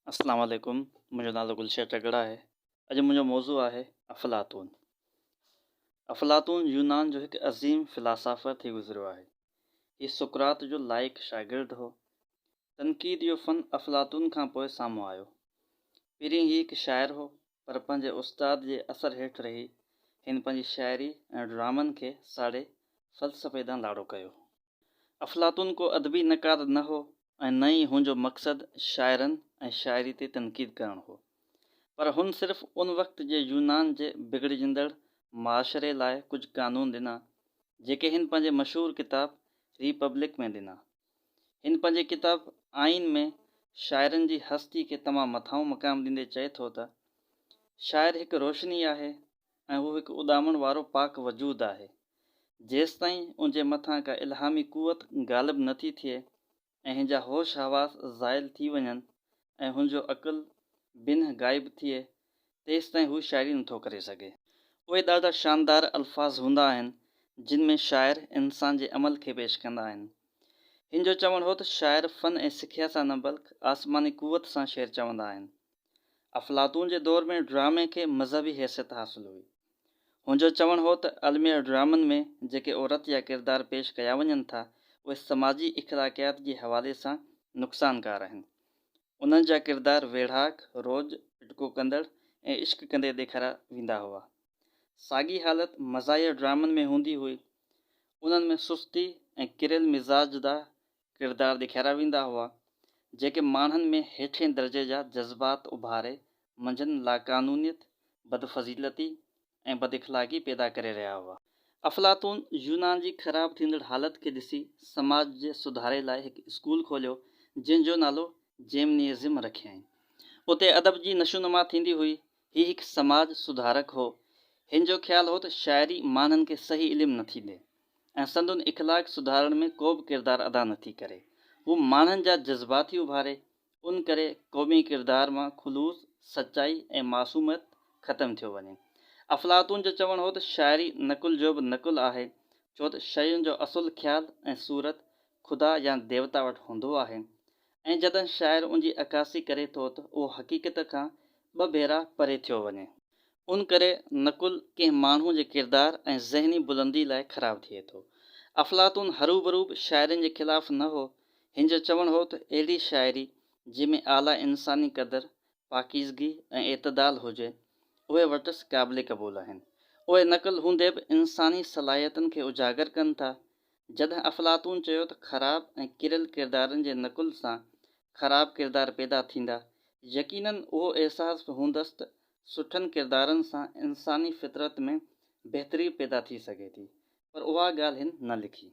अस्सलाम वालेकुम। मुंहिंजो नालो गुलशर टगड़ा आहे। अॼु मुंहिंजो मौज़ू आहे अफ़लातून। अफ़लातून यूनान जो हिकु अज़ीम फ़िलासफ़र थी गुज़रियो आहे। हीउ सुक़रात जो लाइक़ शागिर्दु हो। तनक़ीद जो फ़न अफ़लातून खां पोइ साम्हूं आयो। पहिरीं हीउ हिकु शाइर हो, पर पंहिंजे उस्ताद जे असर हेठि रही हिन पंहिंजी शाइरी ऐं ड्रामनि खे साड़े फ़लसफ़े ॾांहुं लाड़ो कयो। अफ़लातून को अदबी नक़ाद न हो ऐं न ई हुनजो मक़सदु शाइरनि ऐं शाइरी ते तनक़ीद करणु हो, पर हुन सिर्फ़ु उन वक़्त जे यूनान जे बिगड़जंदड़ माशरे लाइ कुझु क़ानून ॾिना जेके हिन पंहिंजे मशहूरु किताब रिपब्लिक में ॾिना। हिन पंहिंजे किताब आइन में शाइरनि जी हस्ती खे तमामु मथाऊं मक़ाम ॾींदे चए थो त शाइर हिकु रोशनी आहे ऐं हू हिकु उॾामण वारो पाक वजूद आहे। जेसिताईं उनजे मथां का इल्हामी क़ुवत ग़ालिब नथी थिए ऐं हिन जा होश हवास ज़ाइल थी वञनि ऐं हुनजो अक़ुलु बिन ग़ाइब थिए, तेसिताईं हू शाइरी नथो करे सघे। उहे ॾाढा शानदार अल्फाज़ हूंदा आहिनि जिन में शाइर इंसान जे अमल खे पेश कंदा आहिनि। हिन जो चवणु हो त शाइर फ़न ऐं सिख्या सां न बल्कि आसमानी क़ुवत सां शेर चवंदा आहिनि। अफ़लातून जे दौर में ड्रामे खे मज़हबी हैसियत हासिलु हुई। हुनजो चवणु हो त अलमिया ड्रामनि में जेके औरत या किरदार पेश कया वञनि था उहे समाजी इख़लाक़ियात जे हवाले सां नुक़सानकार आहिनि। उन्हनि जा किरदार वेढ़ाक, रोज़ पिटको कंदड़ ऐं इश्क कंदे ॾेखारिया वेंदा हुआ। साॻी हालत मज़ाहिया ड्रामनि में हूंदी हुई। उन्हनि में सुस्ती ऐं किरियल मिज़ाज जा किरदार ॾेखारिया वेंदा हुआ जेके माण्हुनि में हेठिएं दर्जे जा जज़्बात उभारे मंझंदि लाक़ानूनियत, बदफ़ज़ीलती ऐं बदइख़लाक़ी पैदा करे रहिया हुआ। अफ़लातून यूनान जी ख़राब थींदड़ हालत खे ॾिसी समाज जे सुधारे लाइ हिकु स्कूल खोलियो जंहिंजो नालो जेमनिज़म रखियईं। उते अदब जी नशोनुमा थींदी हुई। हीउ हिकु समाज सुधारक हो। हिन जो ख़्यालु हो त शाइरी माण्हुनि खे सही इल्मु नथी ॾिए ऐं संदुनि इख़लाक़ सुधारण में को बि किरदारु अदा नथी करे। हू माण्हुनि जा जज़्बाती उभारे, उन करे क़ौमी किरदार मां ख़ुलूस, सचाई ऐं मासूमियत ख़तमु थियो वञे। अफ़लातून जो चवणु हो त शाइरी नकुल जो बि नकुल आहे, छो त शयुनि जो असुलु ख़्यालु ऐं सूरत ख़ुदा या देवता वटि हूंदो आहे ऐं जॾहिं शाइर उनजी अकासी करे थो त उहो हक़ीक़त खां ॿ भेरा परे थियो वञे। उन करे नकुल कंहिं माण्हू जे किरदार ऐं ज़हनी बुलंदी लाइ ख़राबु थिए थो। अफ़लातून हरूभरू बि शाइरनि जे ख़िलाफ़ु न हो। हिन जो चवणु हो त अहिड़ी शाइरी जंहिंमें आला इंसानी क़दुरु, पाकीज़गी ऐं एतदाल हुजे, उहे वटसि क़ाबिल क़बूल आहिनि। उहे नकुल हूंदे बि इंसानी सलाहियतुनि खे उजागर कनि था। जॾहिं अफ़लातून चयो त ख़राब ऐं किरियल किरदारनि जे नकुल सां ख़राब किरदार पैदा थींदा, यकीनन उहो अहसासु हूंदसि त सुठनि किरदारनि सां इंसानी फितरत में बहितरी पैदा थी सघे थी, पर उहा ॻाल्हि हिन न लिखी।